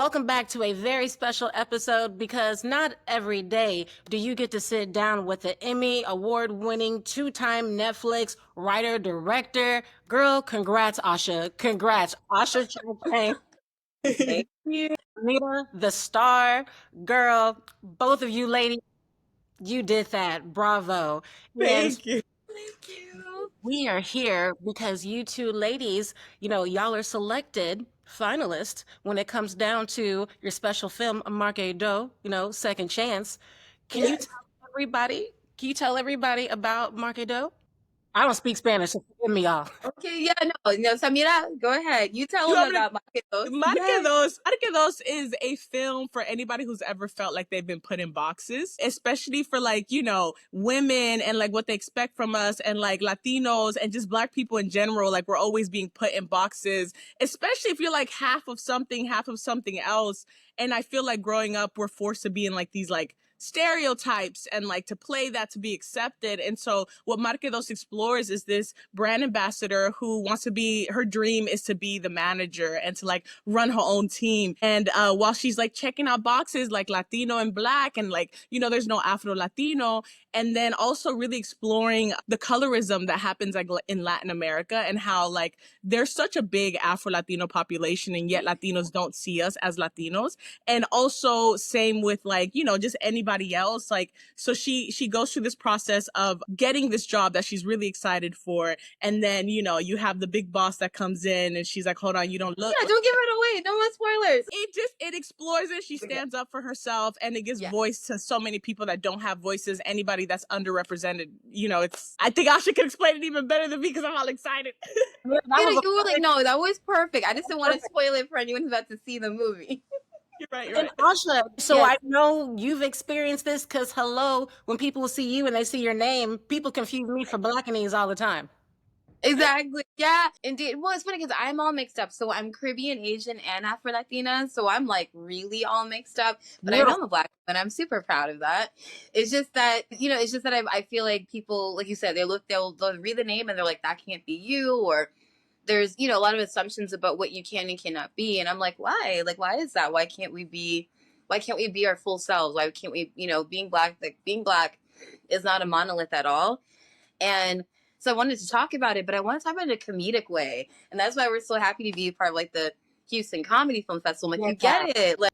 Welcome back to a very special episode because not every day do you get to sit down with the Emmy award-winning two-time Netflix writer, director. Girl, congrats, Asha. Congrats, Asha Chai-Chang. Thank you. Samira, the star. Girl, both of you ladies, you did that. Bravo. And Thank you. Thank you. we are here because you two ladies, y'all are selected finalists when it comes down to your special film, Marque, Second Chance. Can you Yes. tell everybody? Can you tell everybody about Marque? I don't speak Spanish, so forgive me, y'all. Okay, yeah, no, Samira, go ahead. You tell You them want me to- about Marquitos. Marque Dos is a film for anybody who's ever felt like they've been put in boxes, especially for women and like what they expect from us and like Latinos and just Black people in general. Like we're always being put in boxes, especially if you're like half of something else. And I feel like growing up, we're forced to be in like these like stereotypes and like to play that to be accepted. And so what Marque Dos explores is this brand ambassador who wants to be, her dream is to be the manager and to like run her own team. And while she's like checking out boxes like Latino and Black and like, there's no Afro-Latino, and then also really exploring the colorism that happens like in Latin America and how like there's such a big Afro-Latino population and yet Latinos don't see us as Latinos. And also same with like, just anybody else. Like, so she goes through this process of getting this job that she's really excited for. And then, you have the big boss that comes in and she's like, hold on, you don't look. Yeah, don't give it away. No more spoilers. It explores it. She stands up for herself and it gives voice to so many people that don't have voices, anybody that's underrepresented. I think Asha can explain it even better than me because I'm all excited. You were like, no, that was perfect. I just didn't want to spoil it for anyone who's about to see the movie. You're right. And Asha, so I know you've experienced this because hello, when people see you and they see your name, people confuse me for Blackanese all the time. Exactly. Yeah, indeed. Well, it's funny because I'm all mixed up. So I'm Caribbean, Asian, and Afro-Latina. So I'm like really all mixed up. But I know I'm a Black woman. I'm super proud of that. It's just that, I feel like people, like you said, they'll read the name and they're like, that can't be you. Or there's, a lot of assumptions about what you can and cannot be. And I'm like, why? Like, why is that? Why can't we be our full selves? Why can't we, being Black is not a monolith at all. And so I wanted to talk about it, but I want to talk about it in a comedic way. And that's why we're so happy to be a part of like the Houston Comedy Film Festival. Like, you get it. Like,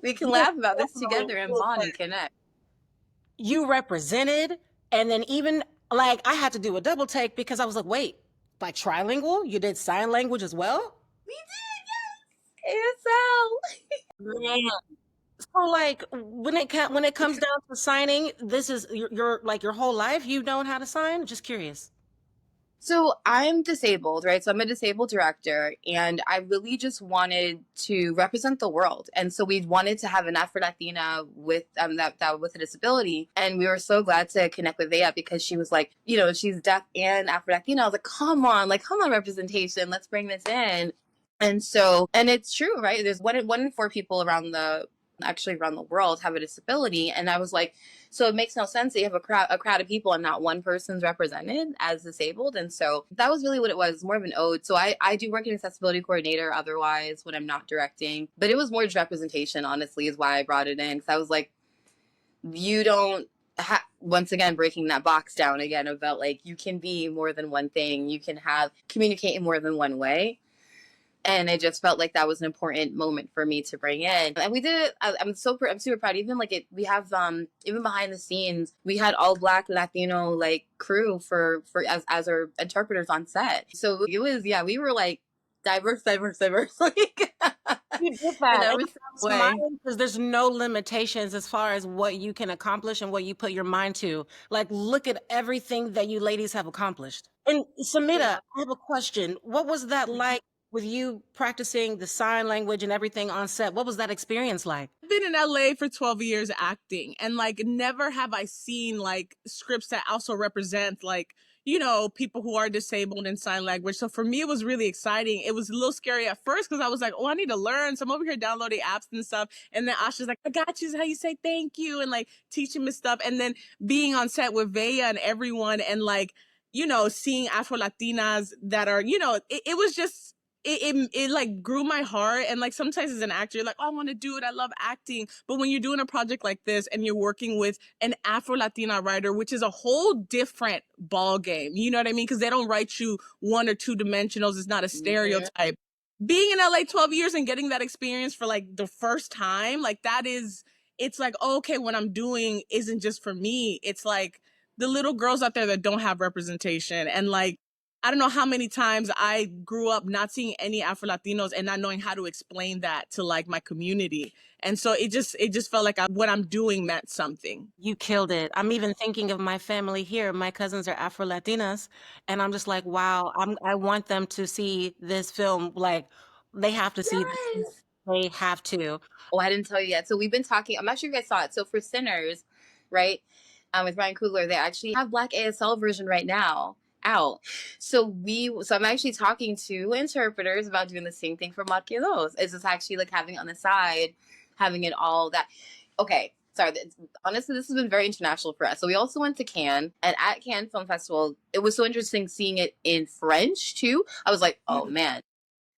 we can laugh about this together and bond and connect. You represented, and then even like I had to do a double take because I was like, wait, like trilingual? You did sign language as well? We did, yes. ASL. Man. So like when it comes down to signing, this is your whole life you've known how to sign? Just curious. So I'm disabled, right? So I'm a disabled director, and I really just wanted to represent the world. And so we wanted to have an Afro-Latina with that with a disability. And we were so glad to connect with Beija because she was like, she's deaf and Afro-Latina. I was like, come on representation. Let's bring this in. And so, and it's true, right? There's one in four people around the world have a disability. And I was like, so it makes no sense that you have a crowd of people and not one person's represented as disabled. And so that was really what it was, more of an ode. So I do work in accessibility coordinator otherwise when I'm not directing, but it was more just representation, honestly, is why I brought it in. Because I was like, you don't once again, breaking that box down again about like, you can be more than one thing. You can communicate in more than one way. And it just felt like that was an important moment for me to bring in. And we did it. I'm super proud. Even like we have, even behind the scenes, we had all Black Latino like crew for as our interpreters on set. So it was, we were like diverse. Like, you did that. Because there's no limitations as far as what you can accomplish and what you put your mind to. Like, look at everything that you ladies have accomplished. And Samira, I have a question. What was that like? With you practicing the sign language and everything on set, what was that experience like? I've been in LA for 12 years acting, and like never have I seen like scripts that also represent like, people who are disabled in sign language. So for me, it was really exciting. It was a little scary at first because I was like, oh, I need to learn. So I'm over here downloading apps and stuff. And then Asha's like, I got you. Is how you say thank you, and like teaching me stuff. And then being on set with Beija and everyone, and like, seeing Afro-Latinas that are, it was just it like grew my heart. And like sometimes as an actor, you're like, oh, I want to do it, I love acting. But when you're doing a project like this and you're working with an Afro-Latina writer, which is a whole different ball game, you know what I mean? Because they don't write you one or two dimensionals. It's not a stereotype. Being in LA 12 years and getting that experience for like the first time, like that is, it's like, oh, okay, what I'm doing isn't just for me. It's like the little girls out there that don't have representation. And like, I don't know how many times I grew up not seeing any Afro-Latinos and not knowing how to explain that to like my community. And so it just felt like what I'm doing meant something. You killed it. I'm even thinking of my family here. My cousins are Afro-Latinas, and I'm just like, wow, I want them to see this film. Like, they have to see this. Yes. They have to. Oh, I didn't tell you yet. So we've been talking. I'm not sure you guys saw it. So for Sinners, right, with Ryan Coogler, they actually have Black ASL version right now out. So I'm actually talking to interpreters about doing the same thing for Marque. Is just actually like having it on the side, having it all that. Okay, sorry. Honestly, this has been very international for us. So we also went to Cannes, and at Cannes Film Festival, it was so interesting seeing it in French too. I was like, oh man.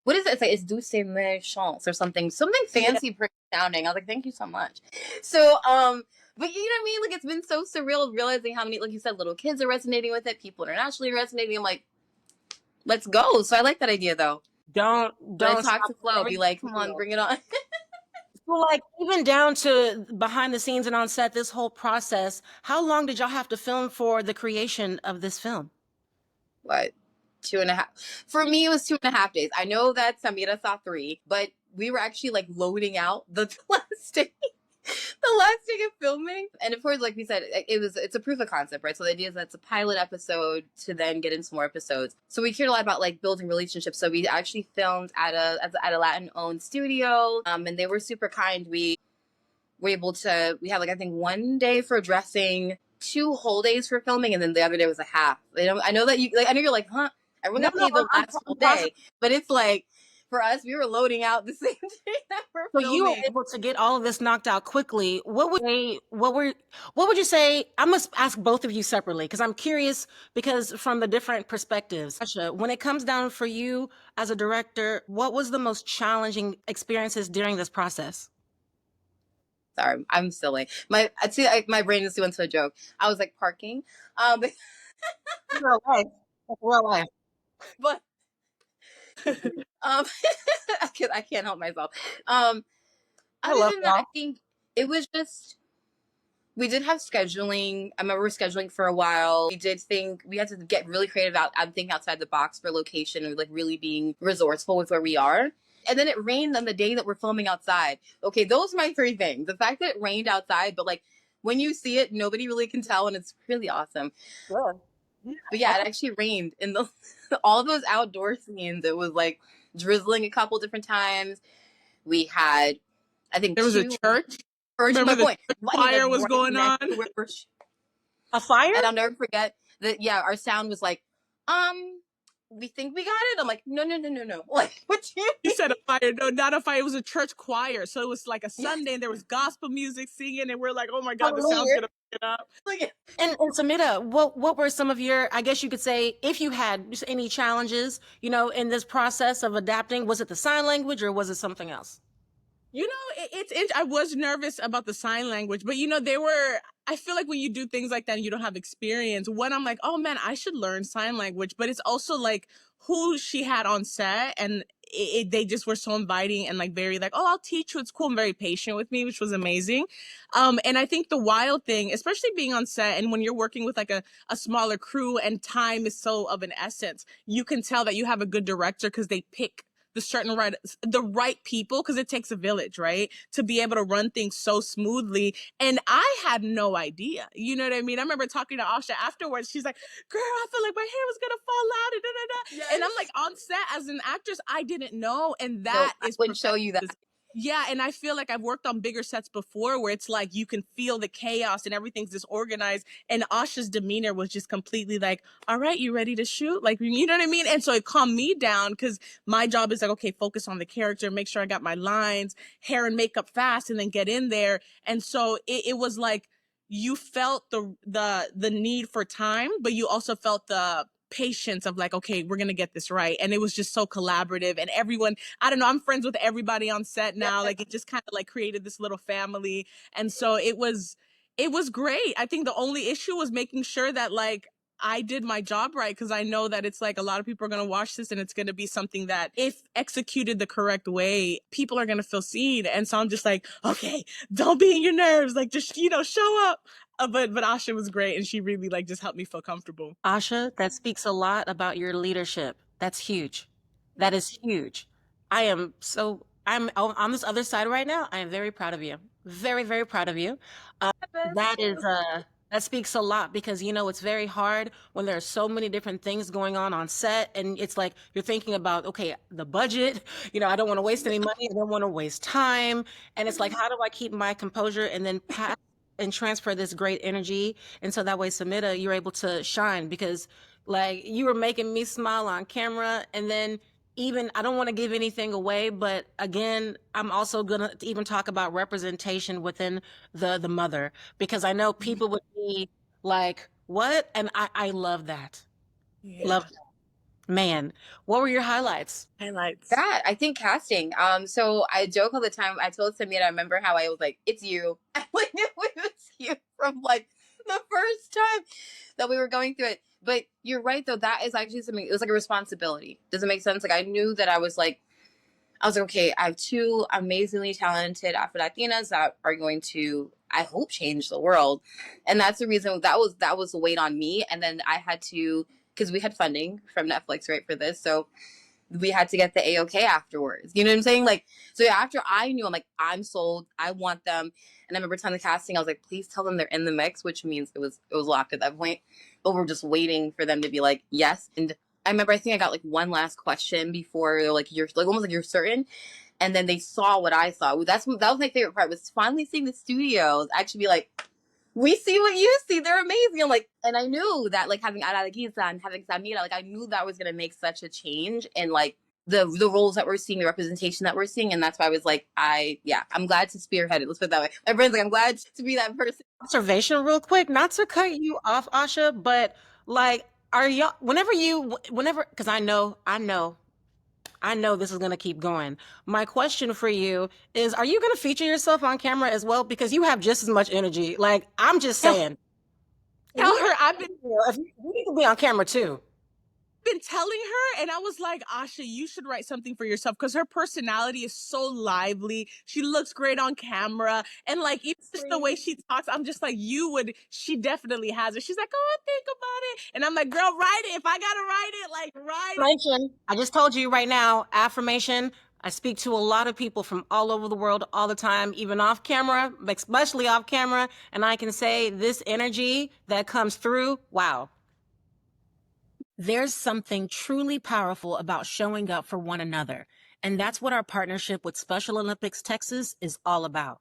What is it? It's like, it's douce méchance or something fancy, pretty sounding. I was like, thank you so much. So, but you know what I mean? Like, it's been so surreal realizing how many, like you said, little kids are resonating with it. People internationally are resonating. I'm like, let's go. So I like that idea though. Don't When I talk stop to Flo, be like, come on, bring it on. Well, like even down to behind the scenes and on set, this whole process, how long did y'all have to film for the creation of this film? What? 2.5. For me, it was 2.5 days. I know that Samira saw 3, but we were actually like loading out the last day. The last day of filming. And of course, like we said, it's a proof of concept, right? So the idea is that it's a pilot episode to then get into more episodes. So we cared a lot about like building relationships. So we actually filmed at a Latin owned studio. And they were super kind. We were able to, we had like, I think 1 day for dressing, 2 whole days for filming, and then the other day was a half. I know that you like, I know you're like, huh? Everyone got paid the last whole day. But it's like, for us, we were loading out the same day that we're filming. So you were able to get all of this knocked out quickly. What would you say? I must ask both of you separately because I'm curious because from the different perspectives. Asha, when it comes down for you as a director, what was the most challenging experiences during this process? Sorry, I'm silly. My brain just went to a joke. I was like parking. Real life. Real life. But I can't help myself. Other than that, I think it was just, we did have scheduling. I remember scheduling for a while. We did think we had to get really creative I'm thinking outside the box for location and like really being resourceful with where we are. And then it rained on the day that we're filming outside. Okay, those are my 3 things. The fact that it rained outside, but like when you see it, nobody really can tell, and it's really awesome. Good. But yeah, it actually rained in all those outdoor scenes. It was like drizzling a couple different times. We had, I think there was a church. Remember the fire was going on. A fire? And I'll never forget that. Yeah, our sound was like, we think we got it. I'm like, no. Like, what you said a fire? No, not a fire. It was a church choir. So it was like a Sunday, and there was gospel music singing, and we're like, oh my god, the sound's gonna pick it up. And Samira, what were some of your, I guess you could say, if you had any challenges, in this process of adapting? Was it the sign language or was it something else? I was nervous about the sign language, but I feel like when you do things like that and you don't have experience, when I'm like, oh man, I should learn sign language, but it's also like who she had on set, and they just were so inviting and like very like, oh, I'll teach you, it's cool, and very patient with me, which was amazing. And I think the wild thing, especially being on set and when you're working with like a smaller crew and time is so of an essence, you can tell that you have a good director because they pick the right people, because it takes a village, right, to be able to run things so smoothly. And I had no idea, you know what I mean? I remember talking to Asha afterwards. She's like, girl, I feel like my hair was gonna fall out, and Yes. And I'm like, on set as an actress, I didn't know, and that I wouldn't show you that. Yeah, and I feel like I've worked on bigger sets before where it's like you can feel the chaos and everything's disorganized, and Asha's demeanor was just completely like, all right, you ready to shoot? Like, you know what I mean? And so it calmed me down because my job is like, okay, focus on the character, make sure I got my lines, hair and makeup fast, and then get in there. And so it was like you felt the need for time, but you also felt the patience of like, okay, we're gonna get this right. And it was just so collaborative, and everyone, I don't know, I'm friends with everybody on set now. Like, it just kind of like created this little family. And so it was great. I think the only issue was making sure that like I did my job right, because I know that it's like a lot of people are going to watch this and it's going to be something that, if executed the correct way, people are going to feel seen. And so I'm just like, okay, don't be in your nerves, like just, you know, show up. But Asha was great, and she really like just helped me feel comfortable. Asha, that speaks a lot about your leadership. That's huge. That is huge. I'm on this other side right now. I am very proud of you. Very, very proud of you. That is that speaks a lot, because you know it's very hard when there are so many different things going on set, and it's like you're thinking about, okay, the budget, you know, I don't want to waste any money, I don't want to waste time, and it's like, how do I keep my composure and then pass and transfer this great energy? And so that way, Samira, you're able to shine, because like you were making me smile on camera. And then, even, I don't want to give anything away, but again, I'm also gonna even talk about representation within the mother, because I know people would be like, what? And I love that. Yeah. Love that. Man, what were your highlights? That, I think casting. So I joke all the time. I told Samira, I remember how I was like, it's you. I knew it was you from like the first time that we were going through it. But you're right, though. That is actually something, it was like a responsibility. Does it make sense? Like, I knew that I was like, okay, I have two amazingly talented Afro-Latinas that are going to, I hope, change the world. And that's the reason that was the weight on me. And then I had to, because we had funding from Netflix, right, for this. So we had to get the AOK afterwards. You know what I'm saying? Like, so after I knew, I'm like, I'm sold. I want them. And I remember telling the casting, I was like, please tell them they're in the mix, which means it was locked at that point. But we're just waiting for them to be like, yes. And I remember, I think I got like one last question before they're like, you're like, almost like, you're certain. And then they saw what I saw. That was my favorite part, was finally seeing the studios actually be like, we see what you see. They're amazing. I'm like, and I knew that like having Adalagisa and having Samira, like I knew that was going to make such a change in like the roles that we're seeing, the representation that we're seeing. And that's why I was like, I'm glad to spearhead it. Let's put it that way. My friend's like, I'm glad to be that person. Observation real quick, not to cut you off, Asha, but like, are y'all, whenever, because I know this is going to keep going. My question for you is, are you going to feature yourself on camera as well? Because you have just as much energy. Like, I'm just saying. Tell her You need to be on camera too. Been telling her, and I was like, Asha, you should write something for yourself, because her personality is so lively. She looks great on camera, and like even just the way she talks, I'm just like, she definitely has it. She's like, oh, think about it, and I'm like, girl, write it. If I gotta write it, like write it. I just told you right now, affirmation. I speak to a lot of people from all over the world all the time, even off camera, especially off camera, and I can say this energy that comes through, wow. There's something truly powerful about showing up for one another, and that's what our partnership with Special Olympics Texas is all about.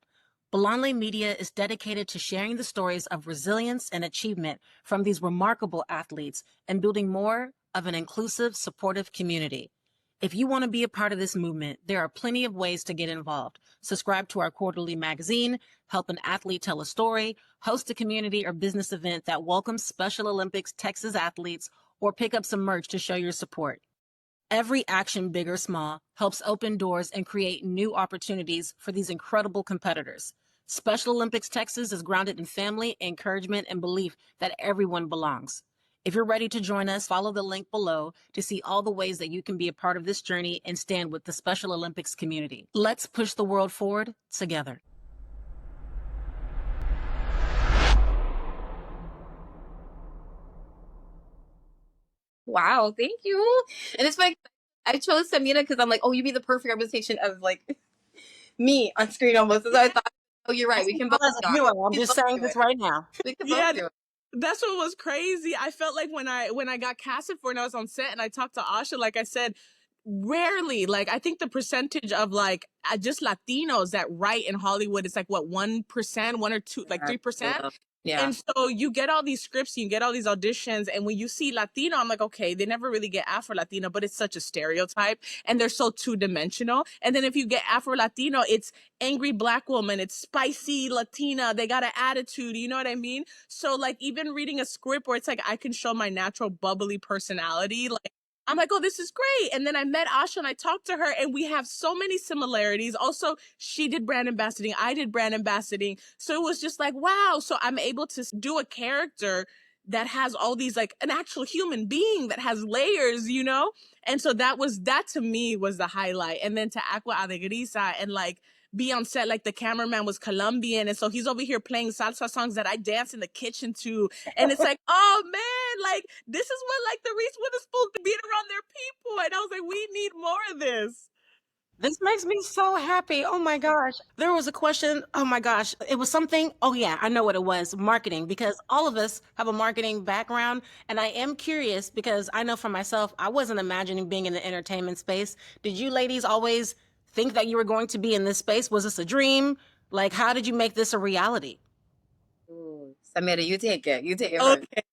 Blondly Media is dedicated to sharing the stories of resilience and achievement from these remarkable athletes and building more of an inclusive, supportive community. If you want to be a part of this movement, there are plenty of ways to get involved. Subscribe to our quarterly magazine, help an athlete tell a story, host a community or business event that welcomes Special Olympics Texas athletes, or pick up some merch to show your support. Every action, big or small, helps open doors and create new opportunities for these incredible competitors. Special Olympics Texas is grounded in family, encouragement, and belief that everyone belongs. If you're ready to join us, follow the link below to see all the ways that you can be a part of this journey and stand with the Special Olympics community. Let's push the world forward together. Wow, thank you. And it's like, I chose Samira because I'm like, oh, you'd be the perfect representation of like me on screen almost. So I thought, oh, you're right. We can both do it. I'm just saying this right now. We can both do it. That's what was crazy. I felt like when I got casted for it and I was on set and I talked to Asha, like I said, rarely, like I think the percentage of like just Latinos that write in Hollywood is like what, 1%, 1 or 2, like 3%. Yeah. And so you get all these scripts, you get all these auditions, and when you see Latino, I'm like, okay, they never really get Afro-Latino, but it's such a stereotype, and they're so two-dimensional. And then if you get Afro-Latino, it's angry Black woman, it's spicy Latina, they got an attitude, you know what I mean? So like even reading a script where it's like I can show my natural bubbly personality, like I'm like, oh, this is great. And then I met Asha and I talked to her, and we have so many similarities. Also, she did brand ambassading, I did brand ambassading. So it was just like, wow. So I'm able to do a character that has all these, like an actual human being that has layers, you know? And so that to me was the highlight. And then to Aqua Alegrisa and like be on set, like the cameraman was Colombian. And so he's over here playing salsa songs that I dance in the kitchen to. And it's like, oh man, like this is what like the Reese Witherspoon being around their people. And I was like, we need more of this. This makes me so happy. Oh my gosh. There was a question. Oh my gosh. It was something. Oh, yeah. I know what it was, marketing, because all of us have a marketing background. And I am curious because I know for myself, I wasn't imagining being in the entertainment space. Did you ladies always think that you were going to be in this space? Was this a dream? Like, how did you make this a reality? Ooh, Samira, you take it. You take it first. Okay.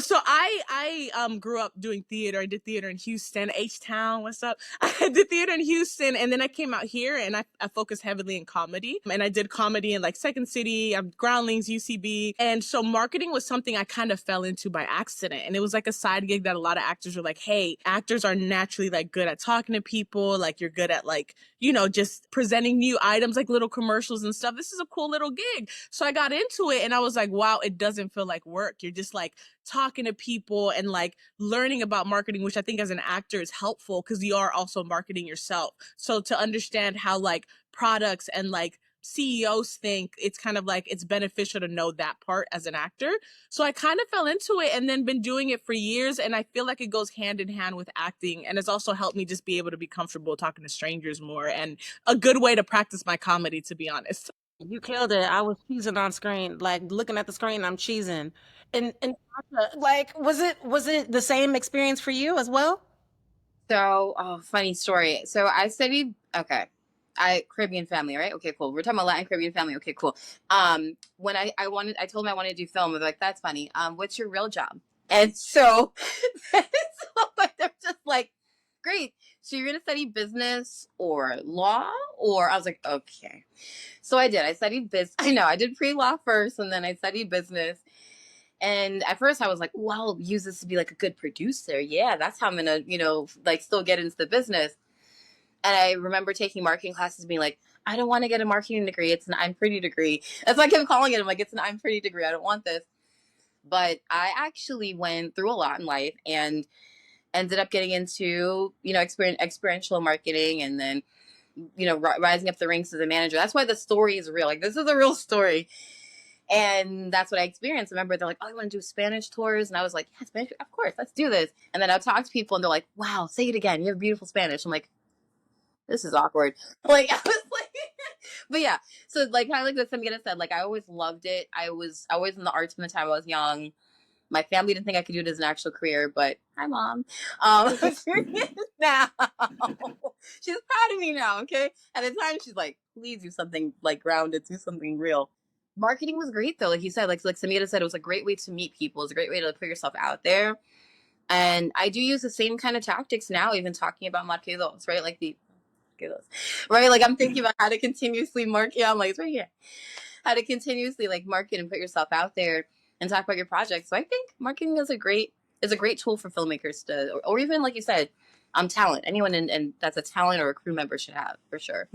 So I grew up doing theater. I did theater in Houston, H-Town, what's up? I did theater in Houston, and then I came out here and I focused heavily in comedy. And I did comedy in like Second City, Groundlings, UCB. And so marketing was something I kind of fell into by accident. And it was like a side gig that a lot of actors were like, hey, actors are naturally like good at talking to people, like you're good at like, you know, just presenting new items, like little commercials and stuff. This is a cool little gig. So I got into it and I was like, wow, it doesn't feel like work. You're just like talking to people and like learning about marketing, which I think as an actor is helpful because you are also marketing yourself. So to understand how like products and like CEOs think, it's kind of like it's beneficial to know that part as an actor. So I kind of fell into it and then been doing it for years. And I feel like it goes hand in hand with acting. And it's also helped me just be able to be comfortable talking to strangers more, and a good way to practice my comedy, to be honest. You killed it. I was cheesing on screen, like looking at the screen, I'm cheesing. And like, was it the same experience for you as well? So, oh, funny story. So I studied, okay, Caribbean family, right? Okay, cool. We're talking about Latin Caribbean family. Okay, cool. When I told them I wanted to do film. They're like, that's funny. What's your real job? And so, they're just like, great. So you're gonna study business or law, or I was like, okay. So I did. I studied I know I did pre-law first, and then I studied business. And at first I was like, well, I'll use this to be like a good producer. Yeah, that's how I'm gonna, like still get into the business. And I remember taking marketing classes being like, I don't want to get a marketing degree. It's an I'm pretty degree. That's why I kept calling it. I'm like, it's an I'm pretty degree. I don't want this. But I actually went through a lot in life and ended up getting into, experiential marketing, and then, rising up the ranks as a manager. That's why the story is real. Like, this is a real story. And that's what I experienced. Remember, they're like, oh, you want to do Spanish tours? And I was like, yeah, Spanish, of course, let's do this. And then I'll talk to people and they're like, wow, say it again. You have beautiful Spanish. I'm like, this is awkward. Like, I was like, but yeah. So like, kind of like what Samira said, like, I always loved it. I was always in the arts from the time I was young. My family didn't think I could do it as an actual career, but hi, Mom. Now she's proud of me now. Okay. At the time, she's like, please do something like grounded, do something real. Marketing was great though, like you said, like Samira said, it was a great way to meet people. It's a great way to put yourself out there. And I do use the same kind of tactics now, even talking about Marque, right? Like right? Like I'm thinking about how to continuously market. I'm like, it's right here. How to continuously like market and put yourself out there and talk about your projects. So I think marketing is a great tool for filmmakers to, or even like you said, talent. Anyone and that's a talent or a crew member should have, for sure.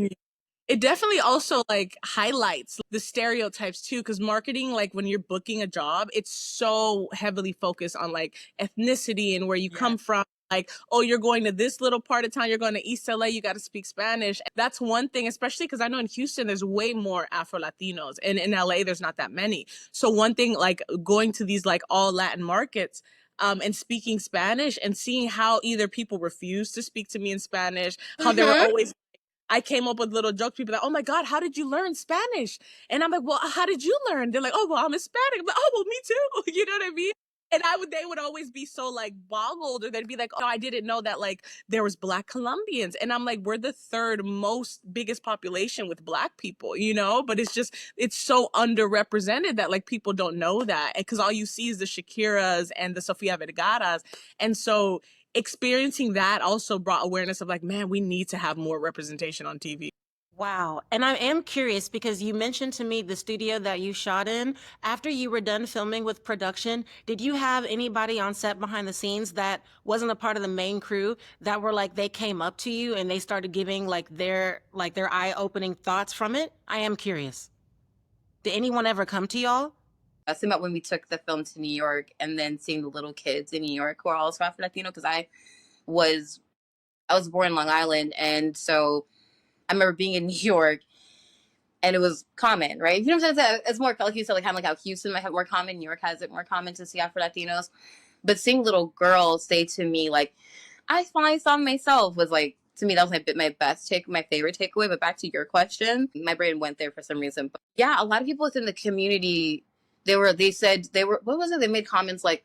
It definitely also like highlights the stereotypes too, because marketing, like when you're booking a job, it's so heavily focused on like ethnicity and where you come from. Like, oh, you're going to this little part of town, you're going to East LA, you got to speak Spanish. That's one thing, especially because I know in Houston, there's way more Afro-Latinos, and in LA, there's not that many. So one thing, like going to these like all Latin markets, and speaking Spanish and seeing how either people refuse to speak to me in Spanish, how they were always, I came up with little jokes. People are like, oh my God, how did you learn Spanish? And I'm like, well, how did you learn? They're like, oh, well, I'm Hispanic. I'm like, oh, well, me too. You know what I mean? And they would always be so like boggled, or they'd be like, oh, I didn't know that like there was Black Colombians. And I'm like, we're the third most biggest population with Black people, you know, but it's so underrepresented that like people don't know that. Because all you see is the Shakiras and the Sofia Vergara's. And so experiencing that also brought awareness of like, man, we need to have more representation on TV. Wow. And I am curious because you mentioned to me the studio that you shot in. After you were done filming with production, did you have anybody on set behind the scenes that wasn't a part of the main crew that were like they came up to you and they started giving their eye-opening thoughts from it? I am curious. Did anyone ever come to y'all? That's about when we took the film to New York and then seeing the little kids in New York who are all Afro-Latino, because I was born in Long Island, and so I remember being in New York, and it was common, right? You know what I'm saying? It's more like you said, like kind of like how Houston might have more common, New York has it more common to see Afro-Latinos. But seeing little girls say to me, like, I finally saw myself, was like, to me, that was my favorite takeaway. But back to your question, my brain went there for some reason. But yeah, a lot of people within the community, they said, what was it? They made comments like,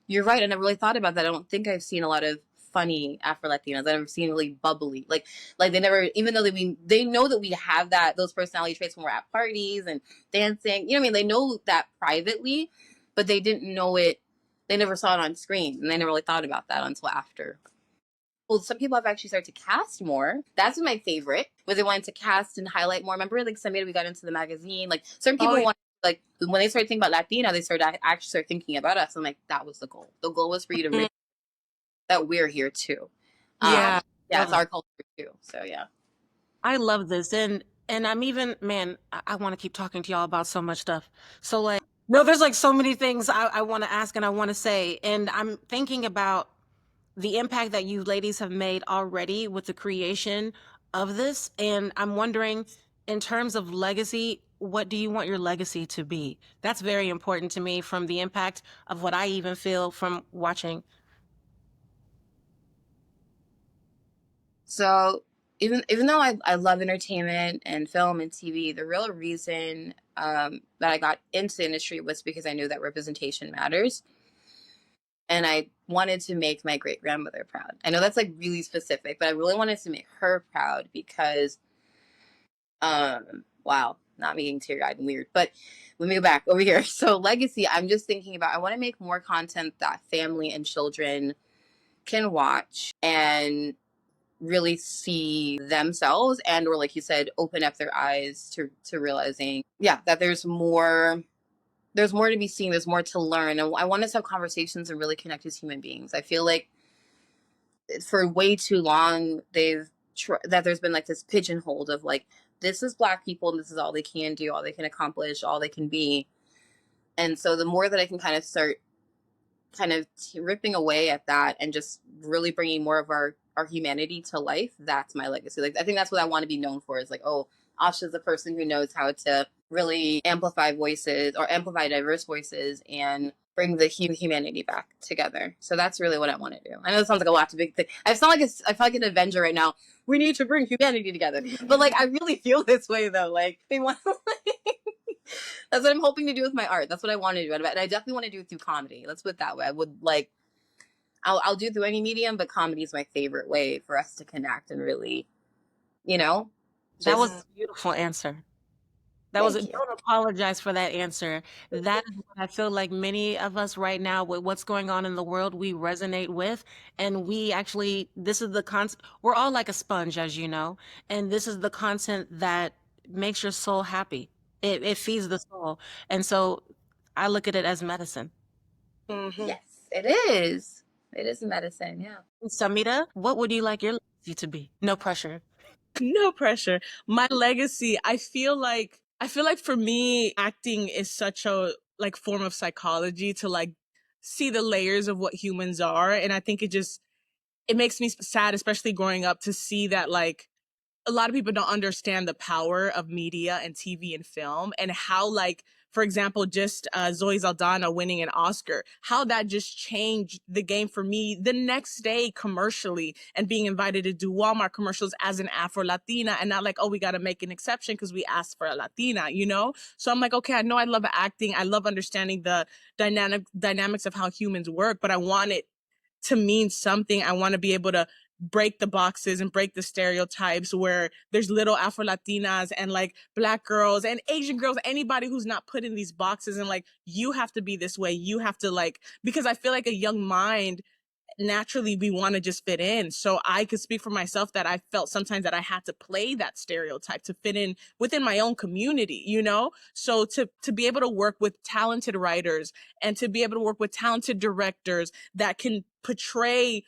you're right. I never really thought about that. I don't think I've seen a lot of funny Afro-Latinos. I've never seen really bubbly. Like they never, even though they know that we have those personality traits when we're at parties and dancing. You know what I mean? They know that privately, but they didn't know it. They never saw it on screen, and they never really thought about that until after. Well, some people have actually started to cast more. That's my favorite, where they wanted to cast and highlight more. Remember, like Samira, we got into the magazine. Like certain people want, like when they started thinking about Latina, they actually start thinking about us. And like that was the goal. The goal was for you to realize that we're here too. Yeah, it's our culture too. So yeah, I love this. And I'm even, man, I want to keep talking to y'all about so much stuff. So like, no, there's like so many things I want to ask and I want to say. And I'm thinking about the impact that you ladies have made already with the creation of this. And I'm wondering, in terms of legacy, what do you want your legacy to be? That's very important to me from the impact of what I even feel from watching. So even though I love entertainment and film and TV, the real reason that I got into the industry was because I knew that representation matters. And I wanted to make my great grandmother proud. I know that's like really specific, but I really wanted to make her proud because, wow, not me getting teary eyed and weird. But let me go back over here. So, legacy, I'm just thinking about, I want to make more content that family and children can watch and really see themselves, and or like you said, open up their eyes to realizing, that there's more to be seen, there's more to learn. And I want us to have conversations and really connect as human beings. I feel like for way too long that there's been like this pigeonhole of like, this is Black people and this is all they can do, all they can accomplish, all they can be. And so the more that I can kind of start ripping away at that and just really bringing more of our humanity to life, that's my legacy. Like I think that's what I want to be known for, is like, oh, Asha's the person who knows how to really amplify voices or amplify diverse voices and bring the humanity back together. So that's really what I want to do. I know it sounds like a lot to big thing. I feel like an Avenger right now. We need to bring humanity together. But like I really feel this way though. Like they want that's what I'm hoping to do with my art. That's what I want to do. And I definitely want to do it through comedy. Let's put it that way. I would like, I'll do it through any medium, but comedy is my favorite way for us to connect and really, That was a beautiful answer. Don't apologize for that answer. That is what I feel like many of us right now, with what's going on in the world, we resonate with. And we actually, this is the content, we're all like a sponge, as you know. And this is the content that makes your soul happy. It feeds the soul. And so I look at it as medicine. Mm-hmm. Yes, it is. It is medicine, yeah. Samira, what would you like your legacy to be? No pressure. No pressure. My legacy, I feel like for me, acting is such a like form of psychology to like see the layers of what humans are. And I think it makes me sad, especially growing up, to see that like a lot of people don't understand the power of media and TV and film, and how, like, for example, just Zoe Saldana winning an Oscar, how that just changed the game for me the next day commercially, and being invited to do Walmart commercials as an Afro-Latina, and not like, oh, we got to make an exception because we asked for a Latina, you know? So I'm like, okay, I know I love acting. I love understanding the dynamics of how humans work, but I want it to mean something. I want to be able to break the boxes and break the stereotypes where there's little Afro-Latinas and like Black girls and Asian girls, anybody who's not put in these boxes, and like, you have to be this way. You have to, like, because I feel like a young mind, naturally we want to just fit in. So I could speak for myself that I felt sometimes that I had to play that stereotype to fit in within my own community, you know? So to be able to work with talented writers and to be able to work with talented directors that can portray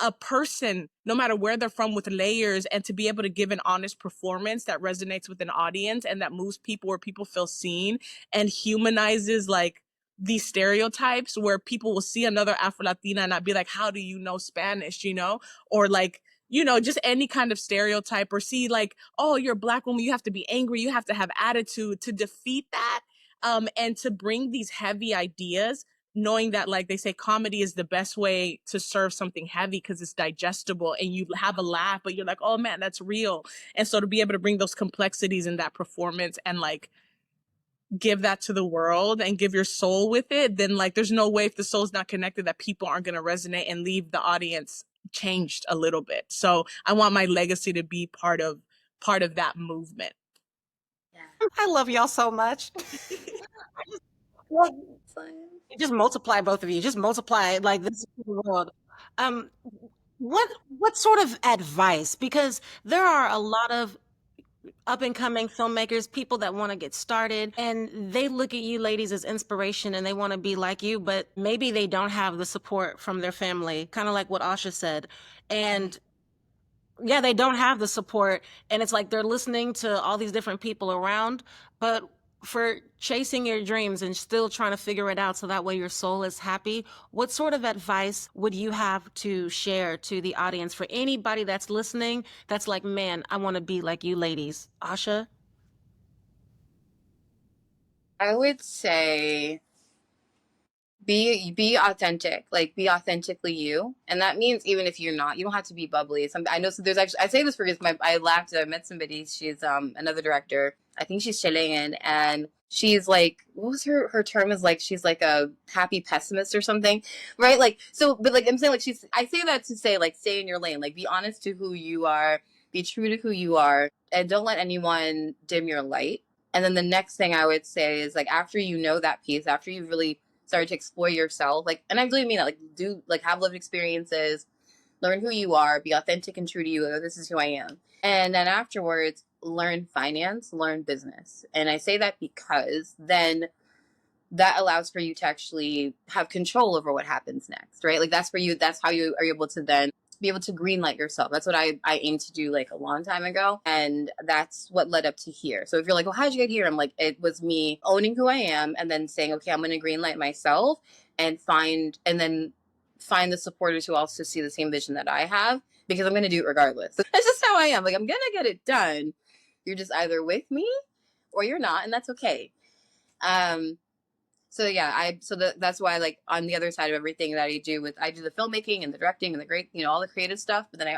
a person, no matter where they're from, with layers, and to be able to give an honest performance that resonates with an audience and that moves people, where people feel seen and humanizes, like, these stereotypes, where people will see another Afro-Latina and not be like, how do you know Spanish, you know? Or like, you know, just any kind of stereotype, or see like, oh, you're a Black woman, you have to be angry, you have to have attitude, to defeat that. And to bring these heavy ideas, knowing that, like they say, comedy is the best way to serve something heavy because it's digestible and you have a laugh, but you're like, oh man, that's real. And so to be able to bring those complexities in that performance and like give that to the world and give your soul with it, then like there's no way, if the soul's not connected, that people aren't going to resonate and leave the audience changed a little bit. So I want my legacy to be part of that movement. Yeah. I love y'all so much. Like, you just multiply, both of you. Just multiply like this is the world. Um, what sort of advice? Because there are a lot of up and coming filmmakers, people that want to get started, and they look at you ladies as inspiration and they want to be like you, but maybe they don't have the support from their family, kind of like what Asha said. And yeah, they don't have the support, and it's like they're listening to all these different people around, but for chasing your dreams and still trying to figure it out so that way your soul is happy, what sort of advice would you have to share to the audience for anybody that's listening that's like, man, I want to be like you ladies? Asha? I would say be authentic, like be authentically you, and that means even if you're not, you don't have to be bubbly. I know, so there's actually, I say this because I laughed, I met somebody, she's another director, I think she's Chilean, and she's like, what was her term, is like, she's like a happy pessimist or something, right? Like, so, but like I'm saying, like, I say that to say, like, stay in your lane, like be honest to who you are, be true to who you are, and don't let anyone dim your light. And then the next thing I would say is, like, after you know that piece, after you've really started to explore yourself, like, and I really mean that, like, do, like, have lived experiences, learn who you are, be authentic and true to you, like, this is who I am. And then afterwards, learn finance, learn business. And I say that because then that allows for you to actually have control over what happens next, right? Like, that's how you are able to then be able to greenlight yourself. That's what I aimed to do, like, a long time ago. And that's what led up to here. So if you're like, well, how'd you get here? I'm like, it was me owning who I am and then saying, okay, I'm going to greenlight myself and then find the supporters who also see the same vision that I have, because I'm going to do it regardless. That's just how I am. Like, I'm going to get it done. You're just either with me or you're not. And that's okay. So yeah, that's why, like, on the other side of everything that I do the filmmaking and the directing and the great, all the creative stuff. But then I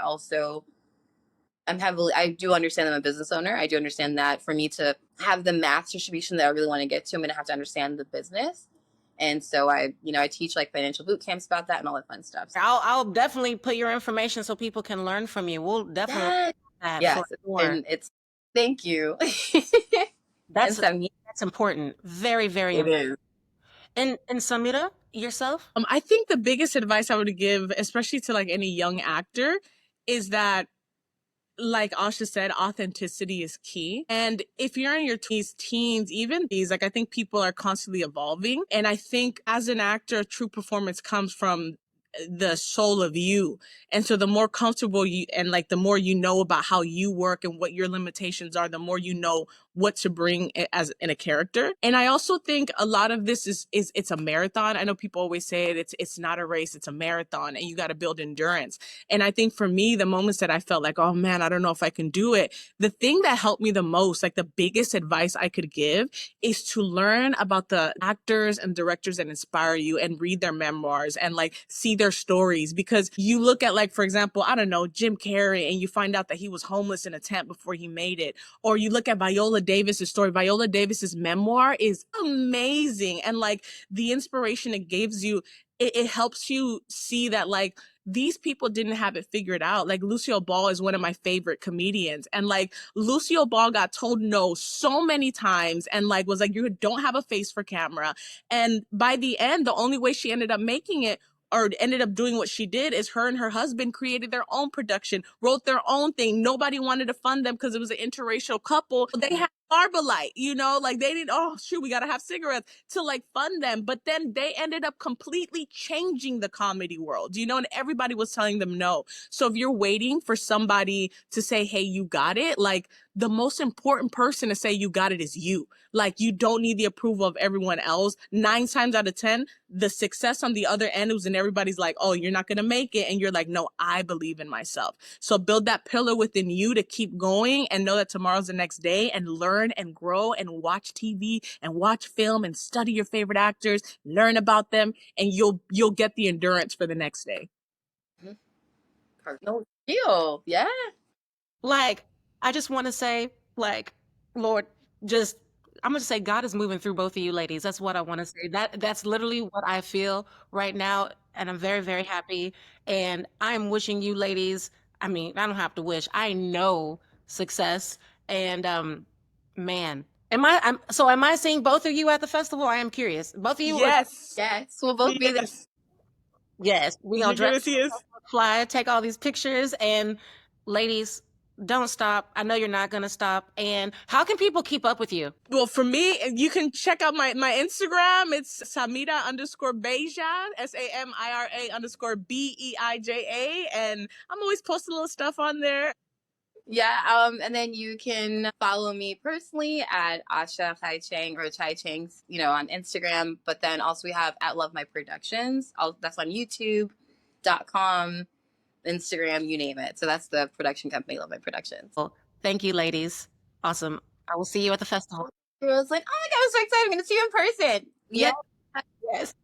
do understand I'm a business owner. I do understand that for me to have the math distribution that I really want to get to, I'm going to have to understand the business. And so I teach, like, financial boot camps about that and all that fun stuff. So, I'll definitely put your information so people can learn from you. We'll definitely that yes, for sure. and thank you. That's important. Very, very important. It is. And Samira, yourself? I think the biggest advice I would give, especially to like any young actor, is that, like Asha said, authenticity is key. And if you're in your teens, even these, like, I think people are constantly evolving. And I think as an actor, true performance comes from the soul of you. And so the more comfortable you, and like the more you know about how you work and what your limitations are, the more you know what to bring as in a character. And I also think a lot of this is it's a marathon. I know people always say it's not a race, it's a marathon, and you got to build endurance. And I think for me, the moments that I felt like, oh man, I don't know if I can do it, the thing that helped me the most, like the biggest advice I could give, is to learn about the actors and directors that inspire you and read their memoirs and like see their stories. Because you look at, like, for example, I don't know, Jim Carrey, and you find out that he was homeless in a tent before he made it. Or you look at Viola Davis's story. Viola Davis's memoir is amazing. And like the inspiration it gives you, it helps you see that like these people didn't have it figured out. Like Lucille Ball is one of my favorite comedians. And like Lucille Ball got told no so many times and like was like, you don't have a face for camera. And by the end, the only way she ended up making it or ended up doing what she did is her and her husband created their own production, wrote their own thing. Nobody wanted to fund them because it was an interracial couple. They had Arbalite, you know, like they didn't, oh shoot, we got to have cigarettes to like fund them. But then they ended up completely changing the comedy world, you know, and everybody was telling them no. So if you're waiting for somebody to say, hey, you got it, like the most important person to say you got it is you. Like you don't need the approval of everyone else. 9 times out of 10, the success on the other end was, and everybody's like, oh, you're not going to make it. And you're like, no, I believe in myself. So build that pillar within you to keep going and know that tomorrow's the next day, and learn and grow and watch TV and watch film and study your favorite actors, learn about them, and you'll get the endurance for the next day. Personal feel. Yeah. Like, I just want to say, like, Lord, just I'm gonna say God is moving through both of you ladies. That's what I want to say. That's literally what I feel right now, and I'm very, very happy. And I'm wishing you ladies, I mean, I don't have to wish, I know success. And man, am I seeing both of you at the festival? I am curious. Both of you? Yes. Yes. We'll both be there. Yes, we gonna You're dress, fly, take all these pictures, and ladies, don't stop. I know you're not gonna stop. And how can people keep up with you? Well, for me, you can check out my Instagram. It's Samira_Beija, SAMIRA_BEIJA. And I'm always posting little stuff on there. Yeah, and then you can follow me personally at Asha Chai-Chang or Chai-Chang, you know, on Instagram. But then also we have at Love My Productions. That's on YouTube.com, Instagram, you name it. So that's the production company, Love My Productions. Well, thank you, ladies. Awesome. I will see you at the festival. I was like, oh my God, I'm so excited. I'm going to see you in person. Yeah. Yes.